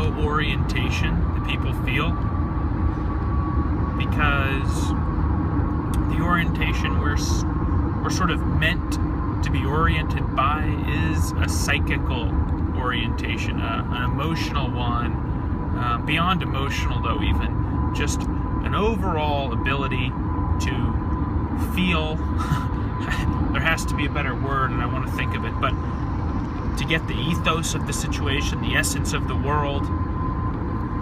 no orientation that people feel, because the orientation we're sort of meant to be oriented by is a psychical orientation, an emotional one, beyond emotional though, even just an overall ability to feel. There has to be a better word, and I want to think of it, but to get the ethos of the situation, the essence of the world,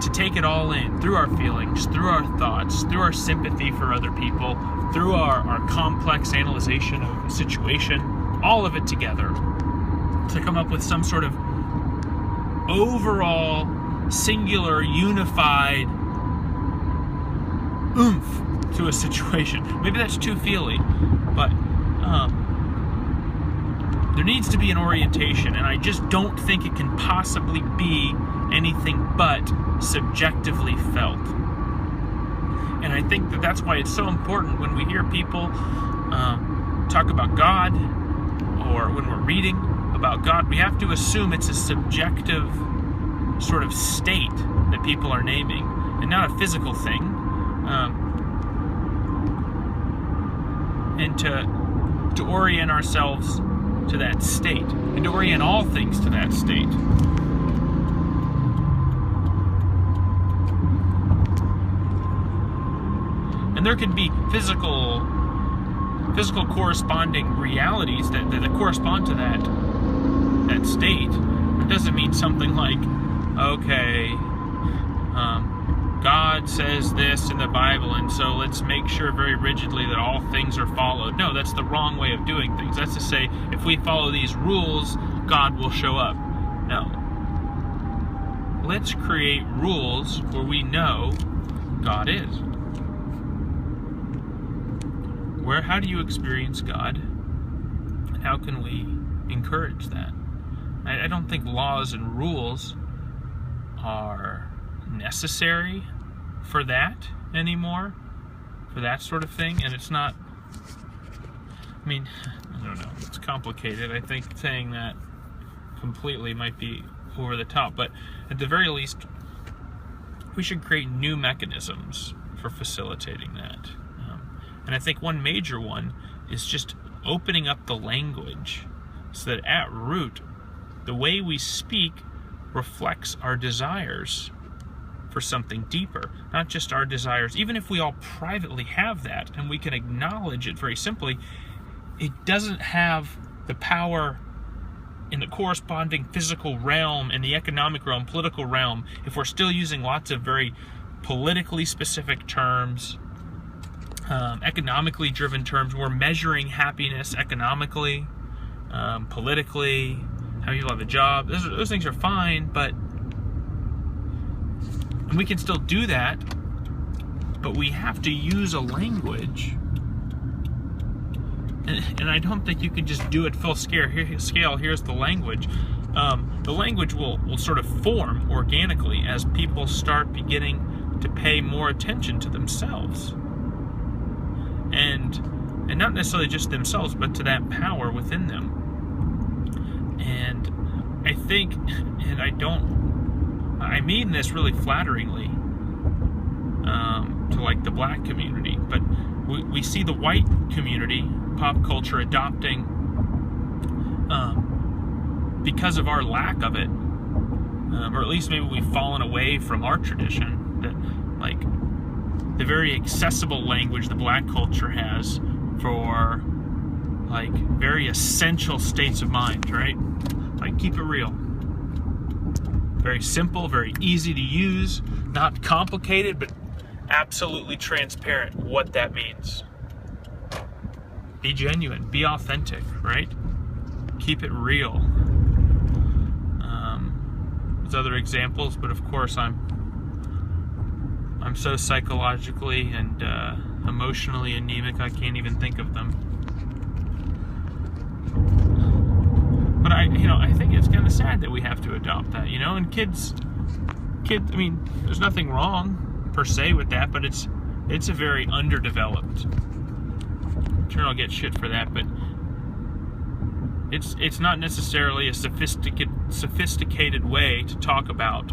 to take it all in through our feelings, through our thoughts, through our sympathy for other people, through our complex analyzation of a situation, all of it together, to come up with some sort of overall, singular, unified oomph to a situation. Maybe that's too feely, but there needs to be an orientation, and I just don't think it can possibly be anything but subjectively felt. And I think that that's why it's so important when we hear people talk about God, or when we're reading about God, we have to assume it's a subjective sort of state that people are naming, and not a physical thing. And to orient ourselves to that state, and to orient all things to that state. And there can be physical corresponding realities that correspond to that state. It doesn't mean something like, okay, God says this in the Bible, and so let's make sure very rigidly that all things are followed. No, that's the wrong way of doing things. That's to say, if we follow these rules, God will show up. No. Let's create rules where we know God is. How do you experience God? And how can we encourage that? I don't think laws and rules are necessary for that anymore, for that sort of thing. And it's not, I mean, I don't know, it's complicated. I think saying that completely might be over the top, but at the very least, we should create new mechanisms for facilitating that. And I think one major one is just opening up the language so that at root, the way we speak reflects our desires for something deeper, not just our desires. Even if we all privately have that and we can acknowledge it very simply, it doesn't have the power in the corresponding physical realm, in the economic realm, political realm, if we're still using lots of very politically specific terms, economically driven terms. We're measuring happiness economically, politically, how many people have a job. Those things are fine, but and we can still do that, but we have to use a language. And I don't think you can just do it full scale. Here's the language. The language will sort of form organically as people start beginning to pay more attention to themselves. And not necessarily just themselves, but to that power within them. And I think, and I mean this really flatteringly to like the black community, but we see the white community, pop culture adopting, because of our lack of it, or at least maybe we've fallen away from our tradition, that like the very accessible language the black culture has for like very essential states of mind, right? Like, keep it real. Very simple, very easy to use, not complicated, but absolutely transparent what that means. Be genuine, be authentic, right? Keep it real. There's other examples, but of course I'm so psychologically and emotionally anemic I can't even think of them. But I think it's kind of sad that we have to adopt that, and kids, I mean, there's nothing wrong per se with that, but it's a very underdeveloped. I'm sure I'll get shit for that, but it's not necessarily a sophisticated way to talk about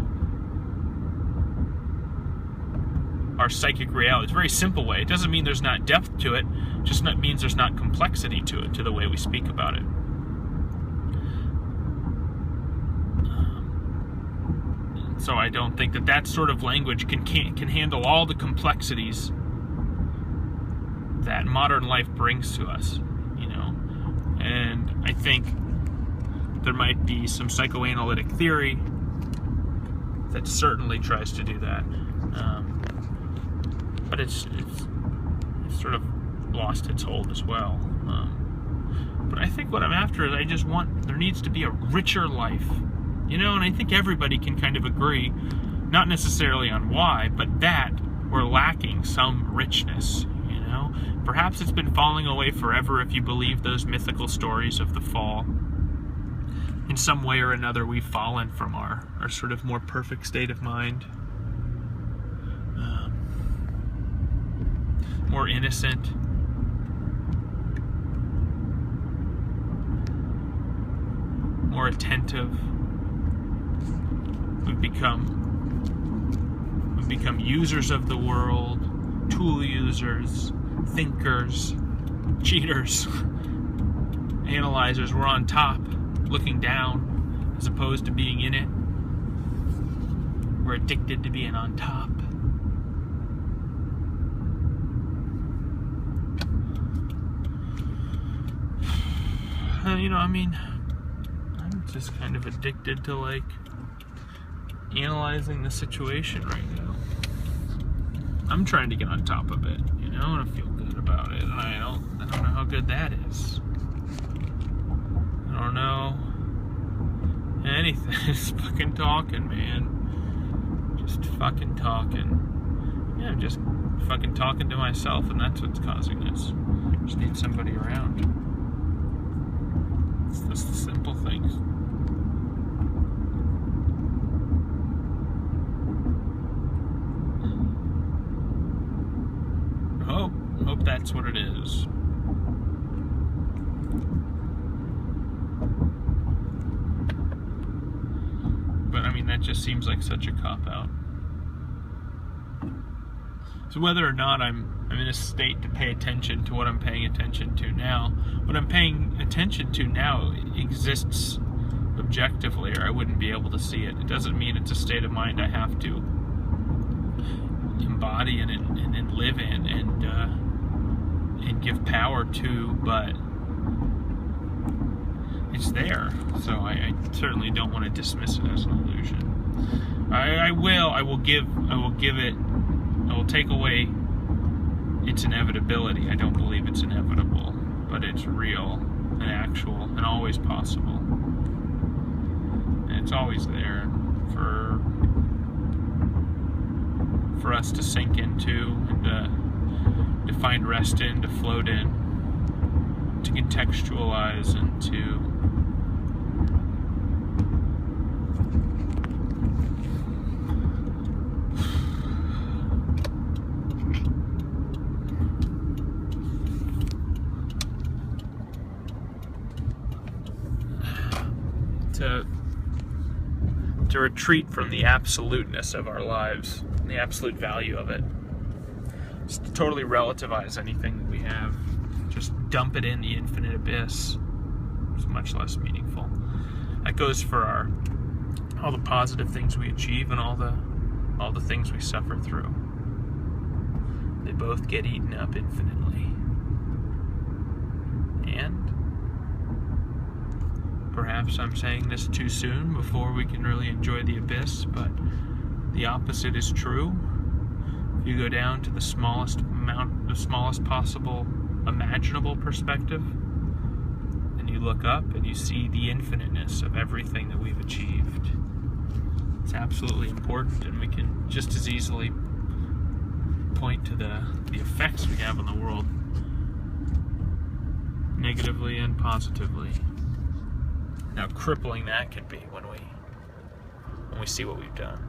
our psychic reality. It's a very simple way. It doesn't mean there's not depth to it. It just means there's not complexity to it, to the way we speak about it. So I don't think that sort of language can handle all the complexities that modern life brings to us, you know. And I think there might be some psychoanalytic theory that certainly tries to do that, but it's sort of lost its hold as well. But I think what I'm after is there needs to be a richer life, you know, and I think everybody can kind of agree, not necessarily on why, but that we're lacking some richness, you know. Perhaps it's been falling away forever if you believe those mythical stories of the fall. In some way or another, we've fallen from our sort of more perfect state of mind. More innocent. More attentive. We've become users of the world, tool users, thinkers, cheaters, analyzers. We're on top, looking down, as opposed to being in it. We're addicted to being on top. You know, I mean, I'm just kind of addicted to, like, analyzing the situation right now. I'm trying to get on top of it, you know, and I feel good about it, and I don't know how good that is. I don't know anything. Just fucking talking, man. Just fucking talking. Yeah, I'm just fucking talking to myself, and that's what's causing this. Just need somebody around. It's just the simple things. Hope that's what it is. But I mean, that just seems like such a cop-out. So whether or not I'm in a state to pay attention to what I'm paying attention to now, what I'm paying attention to now exists objectively, or I wouldn't be able to see it. It doesn't mean it's a state of mind I have to embody and live in and give power to, but it's there. So I certainly don't want to dismiss it as an illusion. I will take away its inevitability. I don't believe it's inevitable, but it's real and actual and always possible. And it's always there for us to sink into and to find rest in, to float in, to contextualize, and to retreat from the absoluteness of our lives, and the absolute value of it. Just to totally relativize anything that we have. Just dump it in the infinite abyss. It's much less meaningful. That goes for all the positive things we achieve and all the things we suffer through. They both get eaten up infinitely. And perhaps I'm saying this too soon before we can really enjoy the abyss, but the opposite is true. If you go down to the smallest possible imaginable perspective, and you look up and you see the infiniteness of everything that we've achieved. It's absolutely important, and we can just as easily point to the effects we have on the world, negatively and positively. How crippling that can be when we see what we've done.